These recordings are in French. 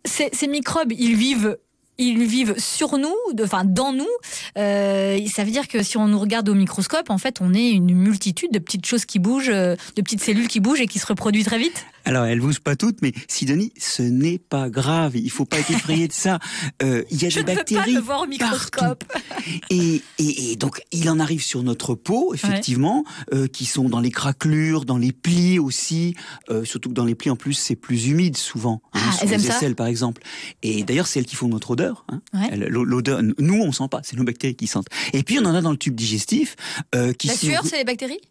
ces microbes, ils vivent sur nous, dans nous. Ça veut dire que si on nous regarde au microscope, en fait, on est une multitude de petites choses qui bougent, de petites cellules qui bougent et qui se reproduisent très vite. Alors, elles bougent pas toutes, mais Sidonie, ce n'est pas grave. Il faut pas être effrayé de ça. Il y a des bactéries. Je ne veux pas le voir au microscope. Et donc, il en arrive sur notre peau, effectivement, qui sont dans les craquelures, dans les plis aussi. Surtout que dans les plis, en plus, c'est plus humide souvent. Sur les aisselles, par exemple. Et d'ailleurs, c'est elles qui font notre odeur. L'odeur, nous, on sent pas. C'est nos bactéries qui sentent. Et puis, on en a dans le tube digestif. La sueur, c'est les bactéries ?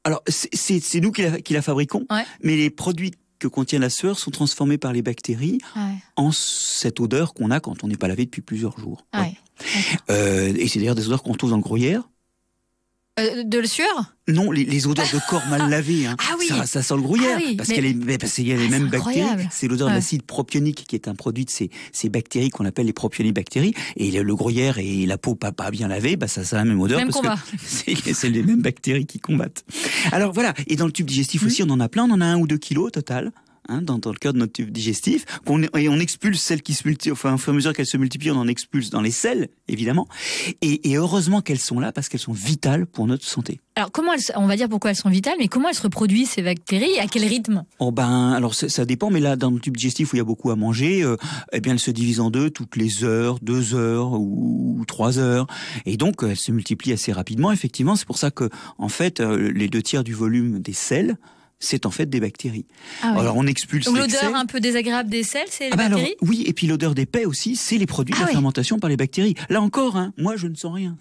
Alors, c'est nous qui la fabriquons, mais les produits que contient la sueur sont transformés par les bactéries en cette odeur qu'on a quand on n'est pas lavé depuis plusieurs jours. Et c'est d'ailleurs des odeurs qu'on trouve dans le gruyère. De la sueur ? Non, les odeurs de corps mal lavé. Ça sent le gruyère. Parce qu'il y a les mêmes bactéries. C'est l'odeur de l'acide propionique qui est un produit de ces bactéries qu'on appelle les propionibactéries. Et le gruyère et la peau pas bien lavée, ça a la même odeur. Même parce que c'est les mêmes bactéries qui combattent. Alors voilà. Et dans le tube digestif aussi, on en a plein. On en a 1 ou 2 kilos au total. Dans le cœur de notre tube digestif, et on expulse celles qui se multiplient, au fur et à mesure qu'elles se multiplient, on en expulse dans les selles, évidemment. Et heureusement qu'elles sont là, parce qu'elles sont vitales pour notre santé. Alors, on va dire pourquoi elles sont vitales, mais comment elles se reproduisent, ces bactéries, et à quel rythme ? Alors ça dépend, mais là, dans le tube digestif où il y a beaucoup à manger, elles se divisent en deux toutes les heures, 2 heures ou 3 heures. Et donc, elles se multiplient assez rapidement, effectivement. C'est pour ça que, en fait, les 2/3 du volume des selles, c'est en fait des bactéries. Alors on expulse. Donc l'odeur un peu désagréable des selles, c'est les bactéries ? Oui, et puis l'odeur des pets aussi, c'est les produits de la fermentation par les bactéries. Là encore, moi je ne sens rien.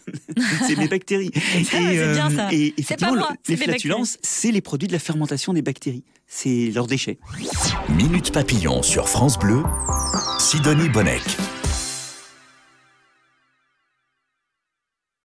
C'est les bactéries. C'est bien ça. Et c'est pas moi, les flatulences, c'est les produits de la fermentation des bactéries. C'est leurs déchets. Minute Papillon sur France Bleu, Sidonie Bonnec.